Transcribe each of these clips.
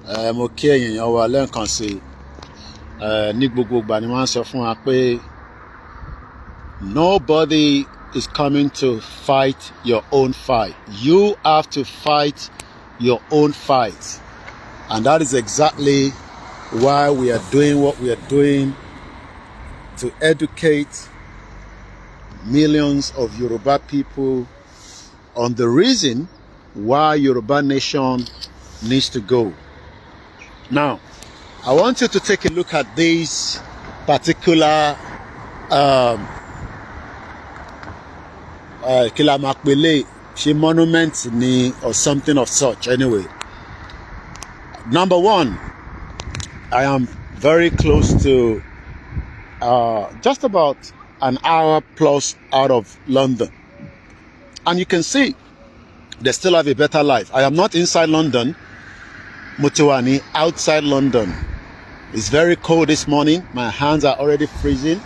Mo kí ẹ̀yin èèyàn wa lẹ́ẹ̀kan sí ní gbogbo ìgbà ni wọ́n sọ fún wa pé nobody is coming to fight your own fight. You have to fight your own fight, and that is exactly why we are doing what we are doing to educate millions of Yoruba people on the reason why Yoruba nation needs to go. Now, I want you to take a look at this particular monument or something of such. Anyway, number one, I am very close to just about an hour plus out of London, and you can see they still have a better life. I am not inside London, Mutiwani, outside London. It's very cold this morning. My hands are already freezing.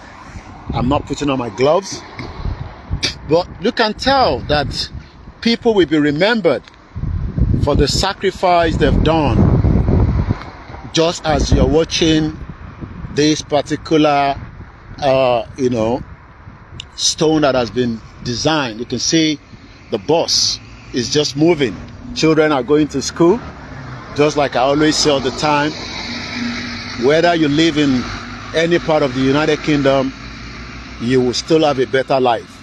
I'm not putting on my gloves, but you can tell that people will be remembered for the sacrifice they've done, just as you're watching this particular stone that has been designed. You can see the bus is just moving. Children are going to school, just like I always say all the time. Whether you live in any part of the United Kingdom, you will still have a better life.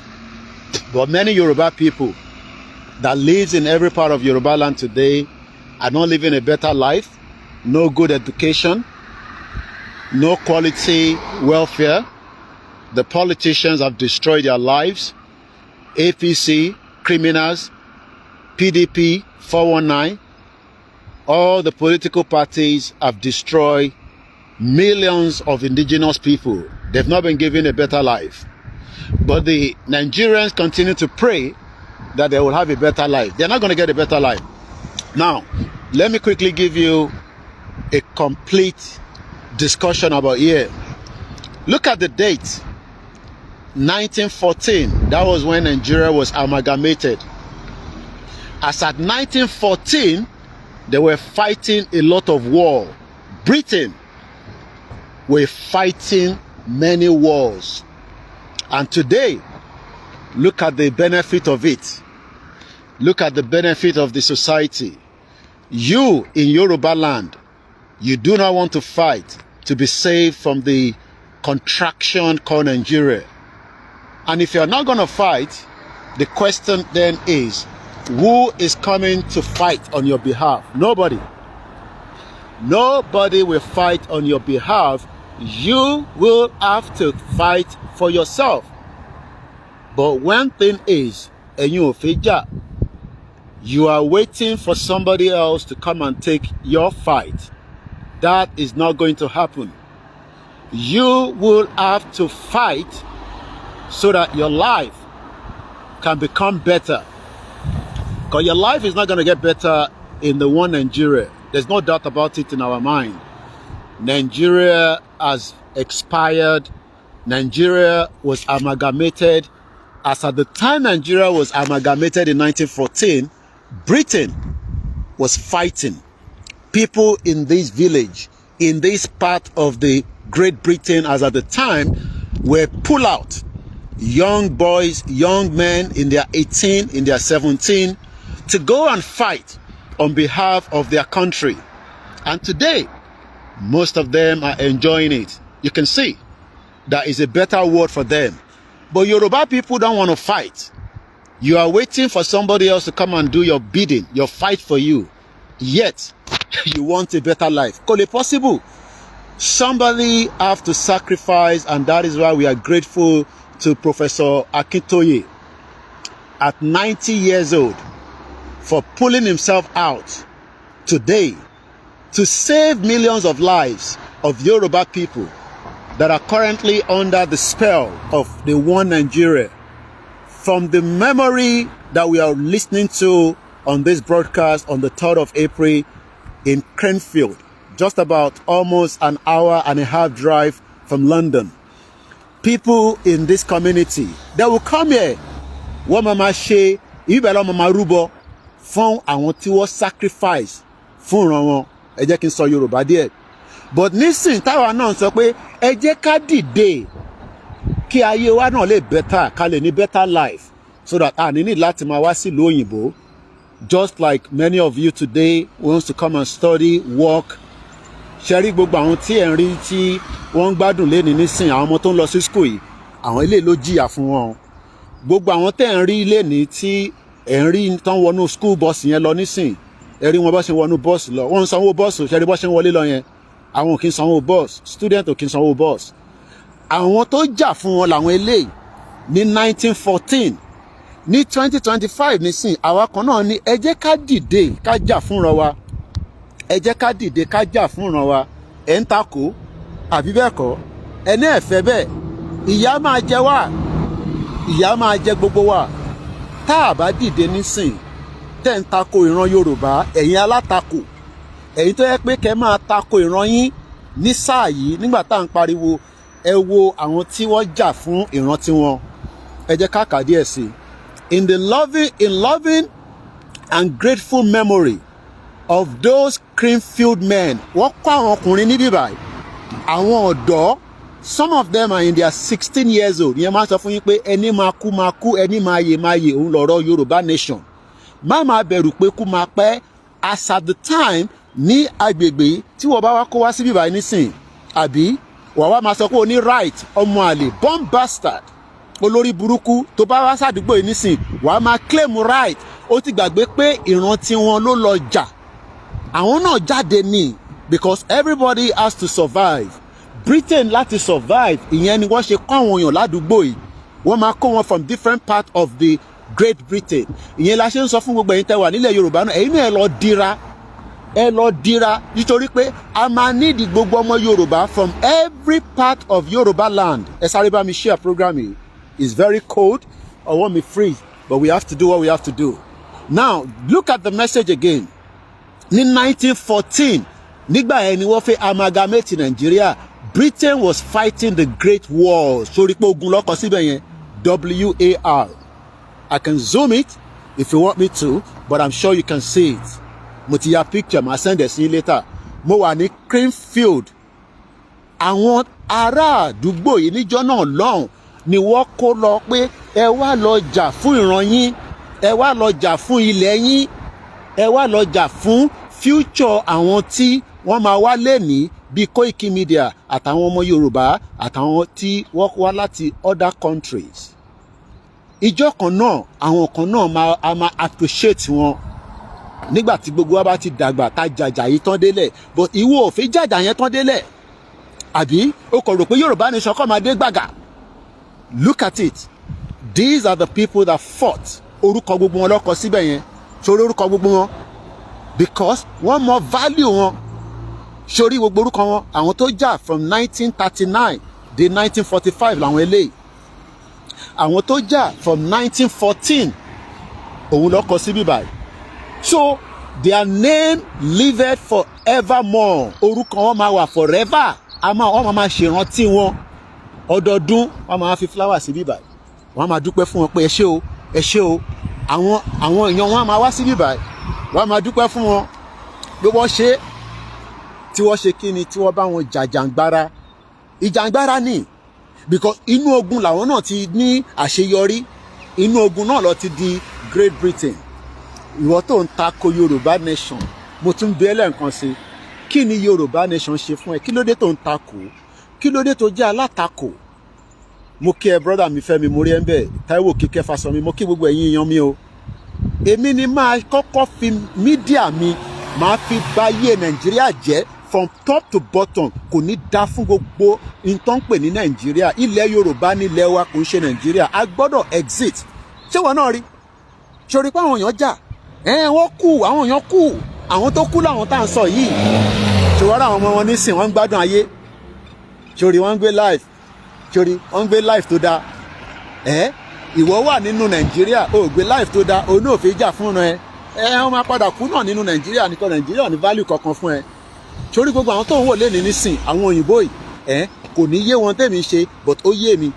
But many Yoruba people that lives in every part of Yoruba land today are not living a better life. No good education, no quality welfare. The politicians have destroyed their lives. APC, criminals, PDP, 419, all the political parties have destroyed millions of indigenous people. They've not been given a better life. But the Nigerians continue to pray that they will have a better life. They're not going to get a better life. Now, let me quickly give you a complete discussion about here. Look at the date. 1914, that was when Nigeria was amalgamated. As at 1914, they were fighting a lot of war. Britain were fighting many wars. And today, look at the benefit of it. Look at the benefit of the society. You in Yoruba land, you do not want to fight to be saved from the contraction called Nigeria. And if you're not going to fight, the question then is, who is coming to fight on your behalf? Nobody. Nobody will fight on your behalf. You will have to fight for yourself. But one thing is, you are waiting for somebody else to come and take your fight. That is not going to happen. You will have to fight so that your life can become better. Because your life is not going to get better in the one Nigeria. There's no doubt about it in our mind. Nigeria has expired. Nigeria was amalgamated. As at the time Nigeria was amalgamated in 1914, Britain was fighting. People in this village, in this part of the Great Britain as at the time, were pulled out. Young boys, young men in their 18, in their 17, to go and fight on behalf of their country. And today, most of them are enjoying it. You can see that is a better word for them. But Yoruba people don't want to fight. You are waiting for somebody else to come and do your bidding, your fight for you. Yet, you want a better life. Call it possible. Somebody have to sacrifice, and that is why we are grateful to Professor Akintoye at 90 years old for pulling himself out today to save millions of lives of Yoruba people that are currently under the spell of the one Nigeria. From the memory that we are listening to on this broadcast on the 3rd of April in Cranfield, just about almost an hour and a half drive from London. People in this community, they will come here. What mama say, ibelo mama rubo, fún àwọn tí wọ́n sacrifice fún ìran wọn. ẹ jẹ́ kí n sọ Yorùbá díẹ̀ but nísìn táwa náà sọ pé ẹ jẹ́ ká dìde kí ayé wa náà lè better ká lè ní better life so that a ní need láti máa wá sílùú òyìnbó just like many of you today wants to come and study work ṣe rí gbogbo àwọn tí ẹ̀ ń rí tí wọ́n ń gbádùn léni nísìn àwọn ọmọ tó ń lọ sí school yìí àwọn ilé ló jìyà fún wọn gbogbo àwọn tẹ́ ń rí léni tí ẹ̀ ń rí tán wọnú school bus yẹn lọ nísìn ẹ rí wọn bá ṣe wọnú bọ́ọ̀sì lọ wọ́n ń sanwó bọ́ọ̀sì ṣe rí bọ́ ṣe ń wọlé lọ yẹn àwọn ò kí ń sanwó bọ́ọ̀sì student ò kí ń sanwó bọ́ọ̀sì àwọn tó jà fún wọn làwọn eléyìí ní 1914 ní 2025 nísìn àwa kan náà ní ẹ jẹ́ ká dìde ká jà fúnra wa ẹ jẹ́ ká dìde ká jà fúnra wa ẹ̀ ń takò àbí bẹ́ẹ̀ kọ́ ẹ ní ẹ̀fẹ́ bẹ́ẹ̀ ìyà máa jẹ wá ìyà máa jẹ gbogbo wa tá a bá dìde nísìn tẹ́ ń takò ìran Yorùbá ẹ̀yin alátakò ẹ̀yin tó yẹ pé kẹ́ máa takò ìran yín ní sáà yìí nígbà tá à ń pariwo ẹ wo àwọn tí wọ́n jà fún ìran tiwọn ẹ jẹ́ ká kà díẹ̀ sí in loving and grateful memory of those Cranfield men wọ́n kọ́ àwọn ọkùnrin níbí báyìí àwọn ọ̀dọ́ some of them are in their 16 years old ìyẹn máa sọ fún yín pé ẹni máa kú ẹni máa yè òun lọ̀rọ̀ Yorùbá nation má máa bẹ̀rù pé kú máa pẹ́ as at the time ní agbègbè tí wọ́n bá wá kó wá síbí báyìí nísìn àbí wà wá máa sọ pé o ní right ọmọ àlè born bastard olórí burúkú tó bá wá sàdúgbò yìí nísìn wà á máa claim right ó ti gbàgbé pé ìran tiwọn ló lọ jà àwọn náà jáde ní because everybody has to survive Britain láti survive ìyẹn ni wọ́n ṣe kọ́ àwọn èèyàn ládùúgbò yìí wọ́n máa kó wọn from different parts of the Great Britain ìyẹn la ṣe ń sọ fún gbogbo ẹ̀yin tẹ́ wà nílẹ̀ Yorùbá náà ẹ̀yin náà ẹ lọ dira nítorí pé a máa nídìí gbogbo ọmọ Yorùbá from every part of Yorùbá land ẹ sáré bá mi share program yìí it's very cold I want me free but we have to do what we have to do now look at the message again ní 1914 nígbà yẹn ni wọ́n fẹ́ amalgamate Nigeria Britain was fighting the Great War sórí pé ogun lọ́kọ̀ síbẹ̀ yẹn WAR I can zoom it if you want me to but I'm sure you can see it mo ti ya picture ma send it sí later mo wà ní Cranfield àwọn ará àdúgbò yìí níjọ́ náà lọ́hùn ni wọ́n kó lọ pé ẹ wá lọ jà fún ìran yín ẹ wá lọ jà fún ilẹ̀ yín ẹ wá lọ jà fún future àwọn tí wọ́n máa wá lẹ́ni bíi Koikimedia àtàwọn ọmọ Yorùbá àtàwọn tí wọ́n wá láti other countries ìjọ kan náà àwọn kan náà máa appreciate wọn nígbà tí gbogbo wa bá ti dàgbà tá jàjà yìí tán délẹ̀ but ìwọ ò fi jàjà yẹn tán délẹ̀ àbí o kò rò pé Yorùbá nation kọ́ máa dé gbàgà look at it these are the people that fought orúkọ gbogbo wọn lọ́kọ síbẹ̀ yẹn sórí orúkọ gbogbo wọn because wọ́n mọ value wọn sórí gbogbo orúkọ wọn àwọn tó jà from 1939 dé 1945 làwọn eléyìí àwọn tó jà from 1914 òun lọ́kọ síbí báyìí so their name lived forevermore orúkọ wọn máa wà forever wọ́n máa ṣèrántí wọn ọdọọdún wọ́n máa fi flower sí bíbáyìí wọ́n máa dúpẹ́ fún wọn pé ẹ ṣé o àwọn èèyàn wọn máa wá sí bíbáyìí wọ́n máa dúpẹ́ fún wọn pé wọ́n ṣe tí wọ́n ṣe kíni tí wọ́n bá wọn ìjàngbara ni because inú ogun làwọn náà ti ní àṣeyọrí inú ogun náà lọ ti di Great Britain ìwọ tó ń takò Yorùbá nation mo tún bí ẹlẹ́ǹkan sí kí ni Yorùbá nation ṣe fún ẹ kí ló dé tó ń takò kí ló dé tó jẹ́ alátakò mo kí ẹ brọ́dà mi Fẹ́mi mo rí ẹ ń bẹ̀ Táíwò Kíkẹ́ Fásọmí mo kí gbogbo ẹ̀yin èèyàn mi o èmi ni máa kọ́kọ́ fi mídíà mi máa fi báyé Nàìjíríà jẹ́ from top to bottom kò ní dá fún gbogbo nǹkan pè ní Nàìjíríà ilẹ̀ Yorùbá nílẹ̀ wa kò ń ṣe Nàìjíríà a gbọ́dọ̀ exit ṣé wọn náà rí sori pé àwọn èèyàn jà wọ́n kú àwọn èèyàn kú àwọn tó kú làwọn tá à ń sọ yìí ṣòwárà àwọn ọmọ wọn nísìn wọ́n ń gbádùn ayé sori wọ́n ń gbé life sori wọ́n ń gbé life tó dáa ìwọ wà nínú Nàìjíríà ó gbé life tó dáa òun náà fi jà fún ẹ wọ́n máa padà kú náà nínú Nàìjíríà nìkan Nàìjíríà ní value kankan fún ẹ sori gbogbo àwọn tó ń wò lé ní nísìn àwọn òyìnbó yìí kò ní yé wọn tèmi ṣe but ó yé mi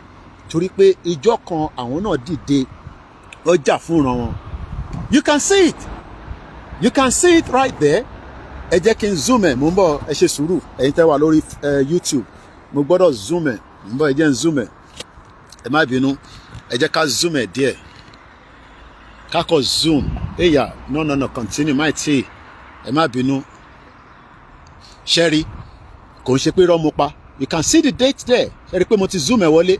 torí pé ìjọ kan àwọn náà dìde ọjà fúnra wọn. You can see it right there ẹ jẹ́ kí n zoom ẹ̀ mo ń bọ̀ ẹ ṣe sùúrù ẹ̀yin tẹ́ wà lórí YouTube mo gbọ́dọ̀ zoom ẹ̀ mo ń bọ̀ ẹ jẹ́ n zoom ẹ̀ ẹ má bínú ẹ jẹ́ ká zoom ẹ̀ díẹ̀ ká kọ́ zoom no continue má tí ẹ má bínú ṣẹ́rí kò ń ṣe pé irọ́ mo pa you can see the date there ṣẹ́rí pé mo ti zoom ẹ̀ wọlé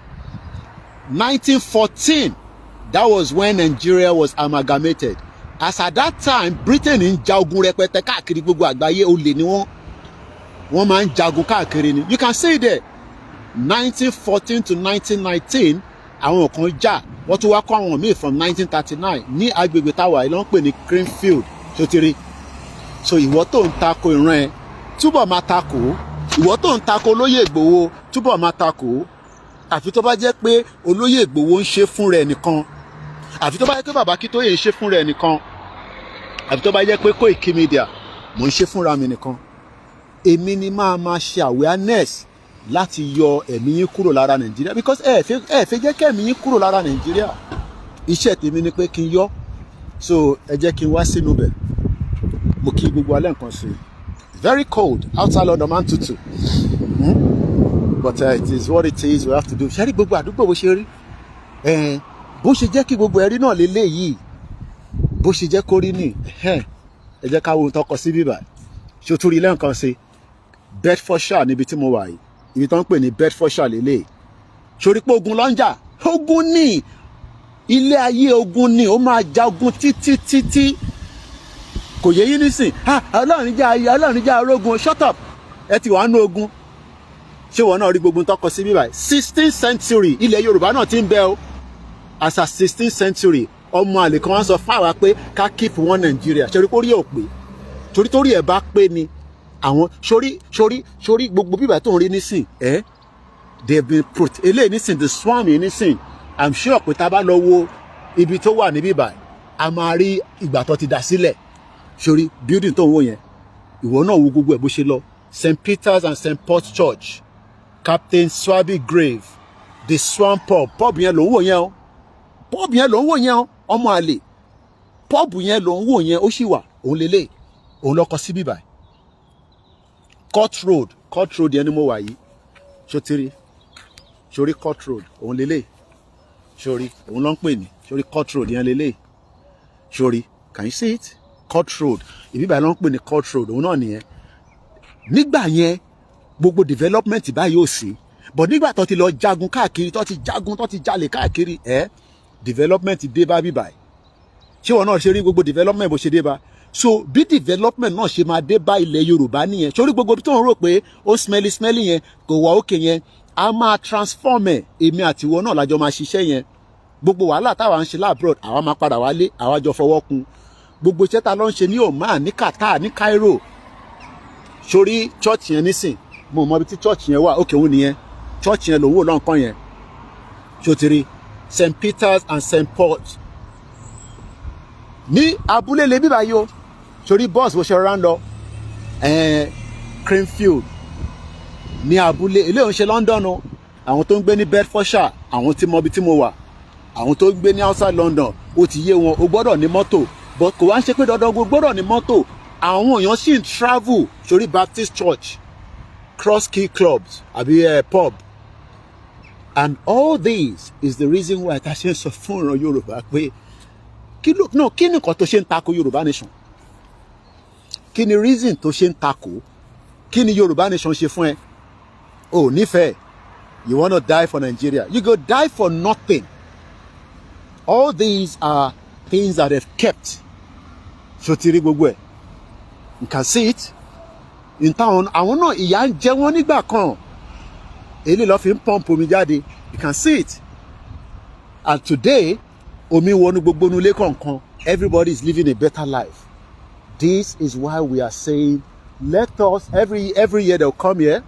1914 that was when Nigeria was amalgamated. As at that time, Britain ń ja ogun rẹpẹtẹ káàkiri gbogbo àgbáyé olè ni wọ́n máa ń jagun káàkiri ni. You can see there 1914 to 1919 àwọn kan jà wọ́n tún wá kọ́ àwọn míì from 1939 ní agbègbè táwa ìlú ń pè ní Cranfield sotiri. So ìwọ tó ń tako ìran ẹ túbọ̀ máa tako ìwọ tó ń tako olóyè Ìgbòho túbọ̀ máa tako àfi tó bá jẹ́ pé olóyè Ìgbòho ń ṣe fún rẹ̀ nìkan àfi tó bá jẹ́ pé bàbá Akíntóyè ń ṣe fún rẹ̀ nìkan àfi tó bá jẹ́ pé Koikimedia mò ń ṣe fúnra mi nìkan èmi ni máa ṣe awareness láti yọ ẹ̀mí yín kúrò lára Nàìjíríà because ẹ fẹ́ jẹ́ kí ẹ̀mí yín kúrò lára Nàìjíríà iṣẹ́ tèmi ni pé kí n yọ so ẹ jẹ́ kí n wá sínú bẹ̀ mo kí gbogbo alẹ́ nǹkan ṣe very cold outside London man tutù but it is what it is we have to do ṣe rí gbogbo àdúgbò bó ṣe rí bó ṣe jẹ́ kí gbogbo ẹ̀rí náà lélẹ̀ yìí bó ṣe jẹ́ kó rí ní ẹ jẹ́ ká wo ohun tó kọ sí bíbá ṣé o tún rí lẹ́ǹkan ṣe Bedfordshire níbi tí mo wà yìí ibi tó ń pè ní Bedfordshire lélẹ̀ ṣorí pé ogun ló ń jà ogun ní ilé ayé ogun ní ó máa ja ogun títí kò yẹ yín nísìn ọlọ́run já ayé ọlọ́run já arógun shut up ẹ ti wà nú ogun ṣé wọn náà rí gbogbo ohun tó kọ sí bíbá 16th century ilẹ̀ Yorùbá náà ti ń bẹ o as a 16th century ọmọ àlè kan wọ́n sọ fáwa pé ká keep one Nigeria ṣorí kórí ẹ̀ ò pé torí ẹ̀ bá pé ni àwọn ṣorí gbogbo bíbá tó ń rí nísìn they have been put eléyìí nísìn the swam yìí nísìn I'm sure pé tá a bá lọ wo ibi tó wà ní bíbá a máa rí ìgbà tó ti dá sílẹ̀ ṣorí building tó ń wò yẹn ìwọ náà wo gbogbo ẹ̀ bó ṣe lọ St. Peter's and St. Paul's Church Captain Swaby Grave the Swan pub yẹn ló ń wò yẹn o pub yẹn ló ń wò yẹn o ọmọ àlè pub yẹn ló ń wò yẹn ó sì wà òun lélẹ̀ òun lọkọ sí bíbá Court Road yẹn ni mo wà yìí ṣòtiri ṣorí Court Road òun lélẹ̀ ṣorí òun ló ń pè ní ṣorí Court Road yẹn lélẹ̀ ṣorí can you see it Court Road ìbíbà ló ń pè ní Court Road òun náà nìyẹn nígbà yẹn gbogbo development báyìí ò sí but nígbà tó ti lọ jagun káàkiri tó ti jalè káàkiri development dé bá bíbà ṣé wọn náà ṣe rí gbogbo development bó ṣe dé bá so bí development náà ṣe máa dé bá ilẹ̀ Yorùbá nìyẹn sórí gbogbo tó ń rò pé ó smelly yẹn kò wá òkè yẹn a máa transform èmi àti ìwọ náà lájọ máa ṣiṣẹ́ yẹn gbogbo wàhálà táwa ń ṣe labroad àwa máa padà wálé àwa jọ fọwọ́ kun gbogbo iṣẹ́ ta ló ń ṣe ní Oman ní Qatar ní Cairo sórí church yẹn nísìn mo mọ ibi tí church yẹn wà òkè òun nìyẹn church yẹn lòun wò lọ́nkàn yẹn ṣòtìrí St. Peter's and St. Paul's ní abúlé lè bíbá yìí o sórí bus bó ṣe rán lọ Cranfield ní abúlé ilé òun ṣe London o àwọn tó ń gbé ní Bedfordshire àwọn tí mọ ibi tí mo wà àwọn tó ń gbé ní outside London ó ti yé wọn o gbọ́dọ̀ ní mọ́tò but kò wá ń ṣe pé dandan gbọ́dọ̀ ní mọ́tò àwọn èèyàn sì ń travel sórí Baptist Church Cross Key Clubs àbí pub and all this is the reason why ta ṣe ń sọ fún ìran Yorùbá pé kí ni nǹkan tó ṣe ń tako Yorùbá nation kí ni reason tó ṣe ń tako kí ni Yorùbá nation ṣe fún ẹ o nífẹ̀ẹ́ you wanna die for Nigeria you go die for nothing all these are things that have kept sotiri gbogbo ẹ you can see it in town àwọn náà ìyà ń jẹ wọ́n nígbà kan èlé lọ fi ń pump omi jáde you can see it and today omi wọnú gbogbo nulẹ̀ kọ̀ọ̀kan everybody is living a better life this is why we are saying let us every year they will come here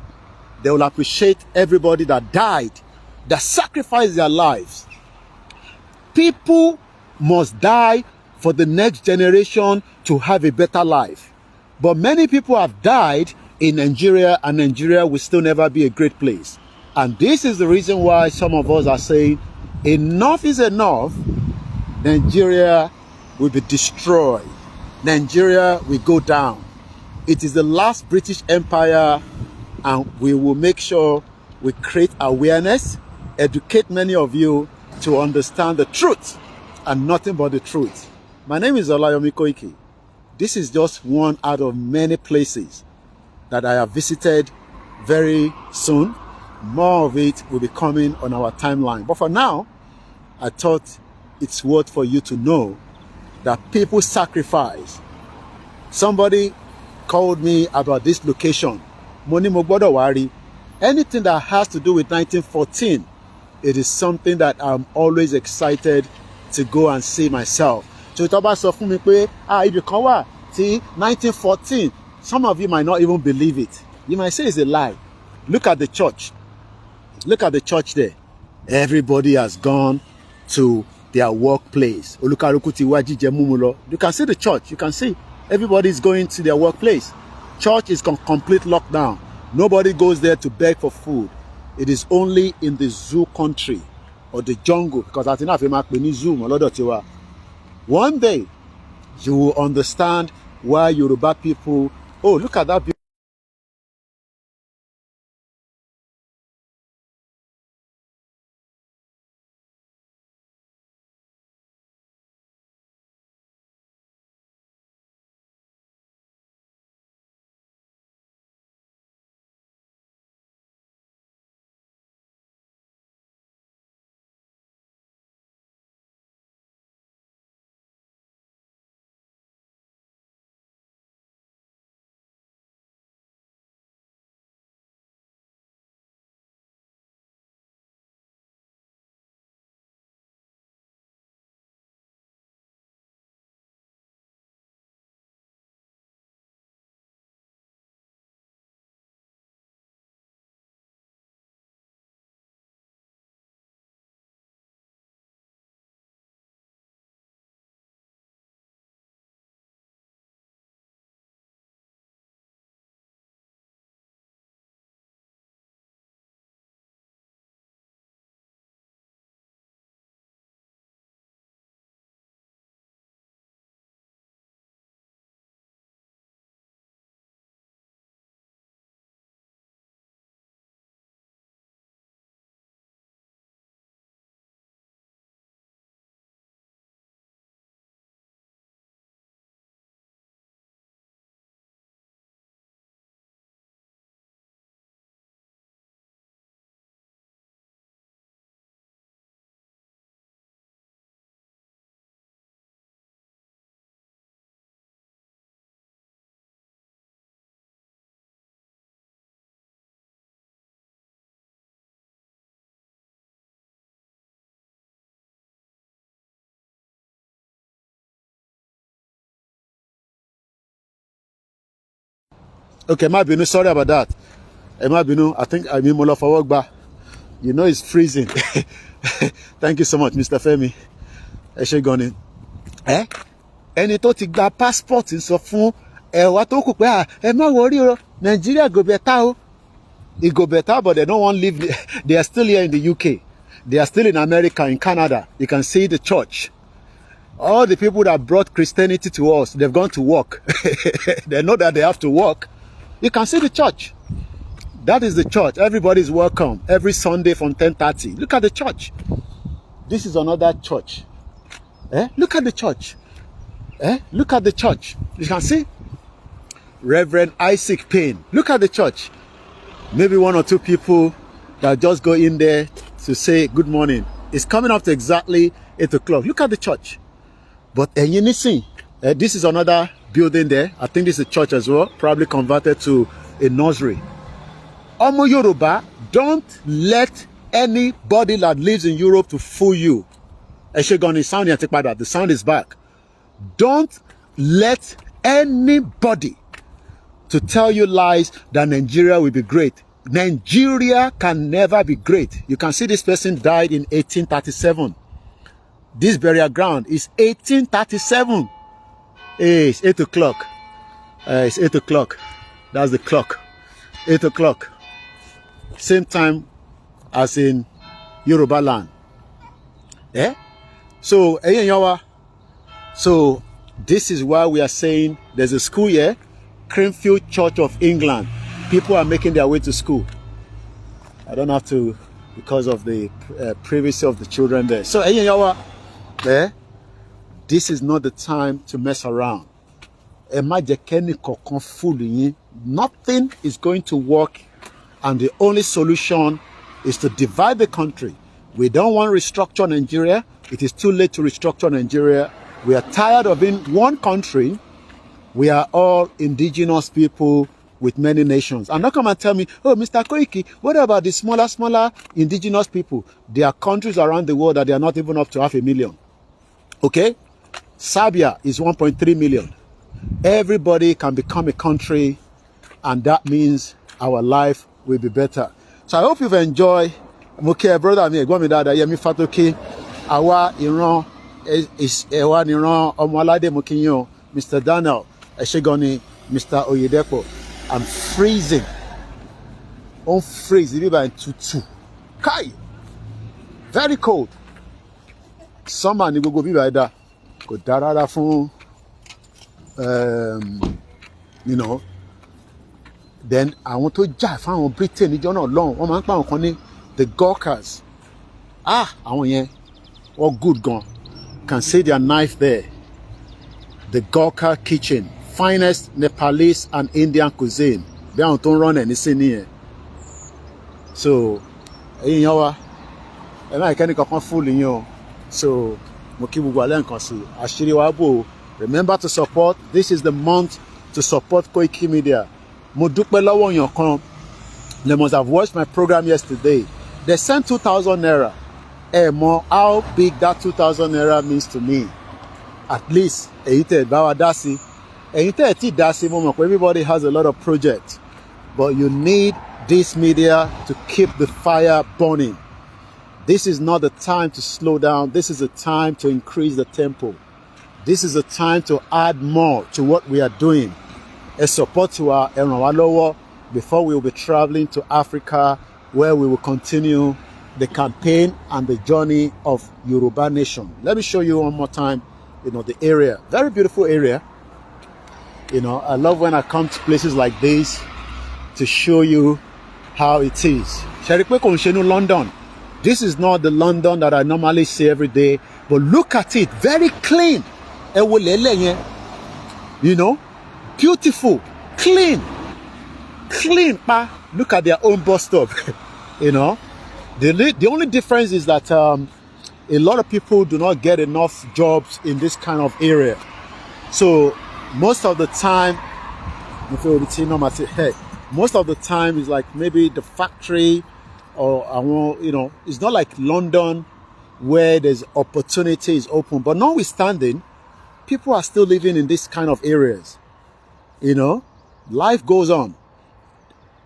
they will appreciate everybody that died that sacrificed their lives people must die for the next generation to have a better life but many people have died in Nigeria and Nigeria will still never be a great place and this is the reason why some of us are saying enough is enough. Nigeria will be destroyed. Nigeria will go down. It is the last British Empire, and we will make sure we create awareness, educate many of you to understand the truth and nothing but the truth. My name is Olayomi Koiki. This is just one out of many places that I have visited very soon. More of it will be coming on our timeline. But for now, I thought it's worth for you to know that people sacrifice. Somebody called me about this location. Moni mo gbodo wa ri. Anything that has to do with 1914, it is something that I'm always excited to go and see myself. So tó bá sọ fún mi pé ibi kan wà tí 1914, some of you might not even believe it. You might say it's a lie. Look at the church. Look at the church there. Everybody has gone to their workplace. You can see the church. You can see everybody is going to their workplace. Church is complete lockdown. Nobody goes there to beg for food. It is only in the zoo country or the jungle, because I think I have zoo. One day you will understand why Yoruba people. Oh, look at that. Okay, má bínú, sorry about that. Má bínú, I think I mean mo lọ fọwọ́ gbá. You know it's freezing. Thank you so much, Mr. Femi. Ẹ ṣé gan ni. Ẹni tó ti gba passport ń sọ fún ẹwà tó kù pé ẹ má worry o, Nigeria go better o. It go better, but they don't want to leave. They are still here in the UK. They are still in America, in Canada. You can see the church. All the people that brought Christianity to us, they've gone to work. They know that they have to work. You can see the church. That is the church. Everybody is welcome every Sunday from 10:30. Look at the church. This is another church. Look at the church. Look at the church. You can see Reverend Isaac Payne. Look at the church. Maybe one or two people that just go in there to say good morning. It's coming up to exactly 8 o'clock. Look at the church. But this is another building there. I think this is a church as well, probably converted to a nursery. Omo Yoruba, don't let anybody that lives in Europe to fool you. The sound is back. Don't let anybody to tell you lies that Nigeria will be great. Nigeria can never be great. You can see this person died in 1837. This burial ground is 1837. It's 8 o'clock. It's 8 o'clock. That's the clock. 8 o'clock. Same time as in Yoruba land. So this is why we are saying there's a school here. Cranfield Church of England. People are making their way to school. I don't have to, because of the privacy of the children there. So, this is not the time to mess around. Nothing is going to work, and the only solution is to divide the country. We don't want to restructure Nigeria. It is too late to restructure Nigeria. We are tired of being one country. We are all indigenous people with many nations. And not come and tell me, oh, Mr. Koiki, what about the smaller indigenous people? There are countries around the world that they are not even up to 500,000. Okay? Serbia is 1.3 million. Everybody can become a country, and that means our life will be better. So I hope you've enjoyed. Okay, brother, me go me dada Yemi Fatoki. Awa Iran is Ewa Iran Omwalade Mokinyo, Mr. Daniel Eshegoni, Mr. Oyedepo. I'm freezing. On freeze, it by 22. Kai. Very cold. Summer ni go be by that. Go darada fun you know. Then I want to jà fáwọn Britain níjọ́ náà lọ́hùn. Wọ́n máa ń pa àwọn kan ní the Gawkers. Àwọn yẹn all good gan. Can see their knife there. The Gawker kitchen, finest Nepalese and Indian cuisine. Bí àwọn tó ń run ẹ̀ ní sí nìyẹn. So ẹ̀yin yẹn wá ẹ máa kẹ́ni kankan fúlù yín o. So mo kí gbogbo alẹ́ nǹkan sí àṣírí wa bò. Remember to support. This is the month to support Koikimedia. Mo dúpẹ́ lọ́wọ́ èèyàn kan. They must have watched my program yesterday. They sent 2,000 naira. Mọ how big that 2,000 naira means to me. At least èyí tẹ́ bá wa dá sí. Èyí tẹ́ tí dá sí mo mọ̀ pé everybody has a lot of projects. But you need this media to keep the fire burning. This is not the time to slow down. This is the time to increase the tempo. This is the time to add more to what we are doing. A support to our Eranwalowo before we will be traveling to Africa, where we will continue the campaign and the journey of Yoruba Nation. Let me show you one more time, the area. Very beautiful area. I love when I come to places like this to show you how it is. London. This is not the London that I normally see every day, but look at it, very clean. Beautiful, clean, pa. Look at their own bus stop. The only difference is that a lot of people do not get enough jobs in this kind of area. So most of the time, is like maybe the factory or it's not like London where there's opportunities open. But notwithstanding, people are still living in this kind of areas. Life goes on.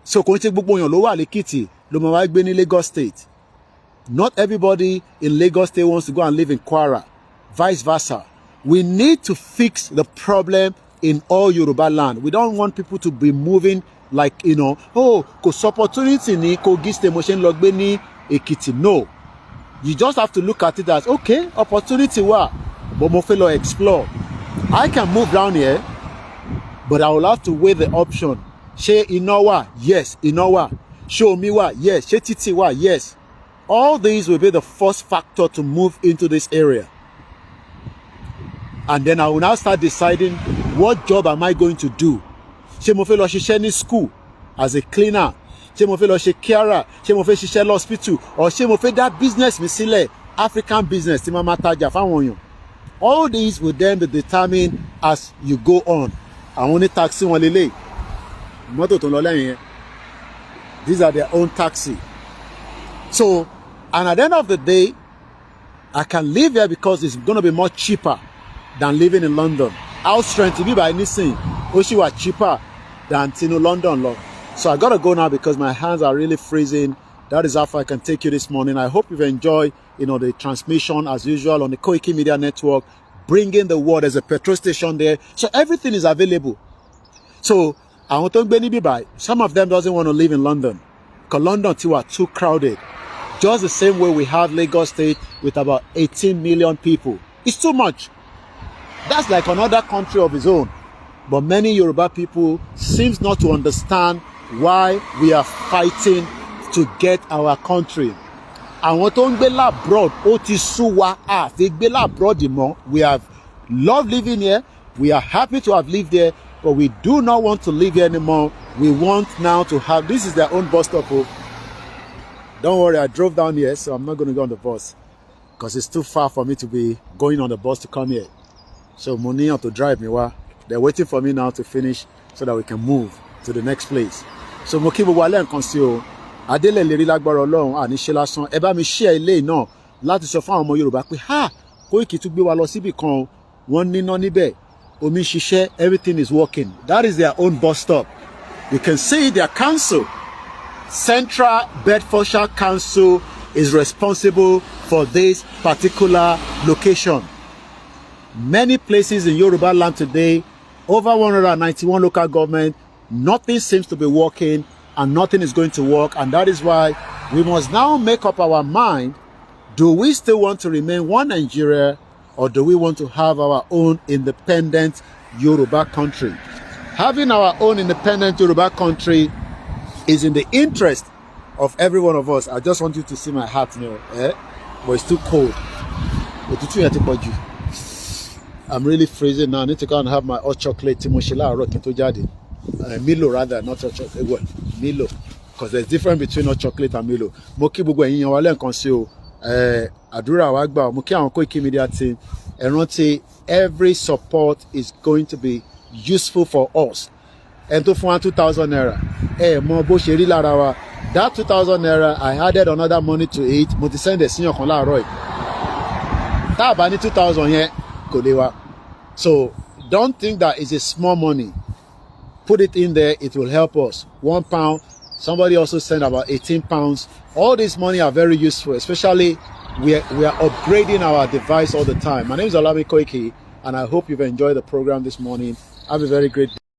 So Lagos State. Not everybody in Lagos State wants to go and live in Kwara. Vice versa. We need to fix the problem in all Yoruba land. We don't want people to be moving like, cause opportunity ni Kogi State motion logbe ni Ekiti. No. You just have to look at it as, okay, opportunity wa, but mo fe lo explore. I can move down here, but I will have to weigh the option. She Inowa, yes, Inowa. Show me what, yes. She Titi wa, yes. All these will be the first factor to move into this area. And then I will now start deciding what job am I going to do. She mo fe lo ṣiṣẹ́ ní school as a cleaner. She mo fe lo ṣe carer. She mo fe ṣiṣẹ́ lọ hospital. Or she mo fe that business mi sílẹ̀, African business tí mama tajà fáwọn èèyàn. All these will then be determined as you go on. Àwọn ní taxi wọn lélẹ̀. Mọ́tò tó ń lọ lẹ́yìn yẹn. These are their own taxi. So, and at the end of the day, I can live here because it's going to be much cheaper than living in London. House rent to be by anything, Oshiwa cheaper than London. So I got to go now because my hands are really freezing. That is how far I can take you this morning. I hope you've enjoyed, the transmission as usual on the Koikimedia network, bringing the word. There's a petrol station there. So everything is available. So, some of them doesn't want to live in London because London too are too crowded. Just the same way we have Lagos State with about 18 million people. It's too much. That's like another country of its own. But many Yoruba people seems not to understand why we are fighting to get our country. Àwọn tó ń gbé labroad ó ti sú wa àfi gbé labroad mọ́. We have loved living here. We are happy to have lived there, but we do not want to live here anymore. We want now to have, this is their own bus stop. Oh. Don't worry, I drove down here, so I'm not going to go on the bus because it's too far for me to be going on the bus to come here. So mo níyàn to drive me wá. They're waiting for me now to finish so that we can move to the next place. So mo kí gbogbo alẹ́ nǹkan sí o. Adélè lérí lágbára Ọlọ́run àní ṣe lásán. Ẹ bá mi share ilé náà láti sọ fún àwọn ọmọ Yorùbá pé ha Koiki tún gbé wa lọ síbì kan wọ́n níná níbẹ̀. Omi ṣiṣẹ́, everything is working. That is their own bus stop. You can see their council. Central Bedfordshire Council is responsible for this particular location. Many places in Yoruba land today, over 191 local government, nothing seems to be working and nothing is going to work. And that is why we must now make up our mind. Do we still want to remain one Nigeria, or do we want to have our own independent Yoruba country? Having our own independent Yoruba country is in the interest of every one of us. I just want you to see my hat now, but it's too cold. I'm really freezing now. I need to go and have my hot chocolate. Milo rather, not hot chocolate. Well, Milo, because there's difference between hot chocolate and Milo. Moki gbogbo ẹ̀yin wa le nǹkan sí o. Àdúrà wa gbà. Mo kí àwọn Koikimedia team. Ẹ rántí, every support is going to be useful for us. And to fún 2,000 naira. Mo bó ṣe rí lára wa. That 2,000 naira, I added another money to it. Mo ti send èsìyàn kan láàárọ̀ yìí. Tá bá ní 2,000 yẹn kò lè wá. So don't think that it's a small money. Put it in there, it will help us. £1. Somebody also sent about £18. All this money are very useful, especially we are upgrading our device all the time. My name is Olami Koiki, and I hope you've enjoyed the program this morning. Have a very great day.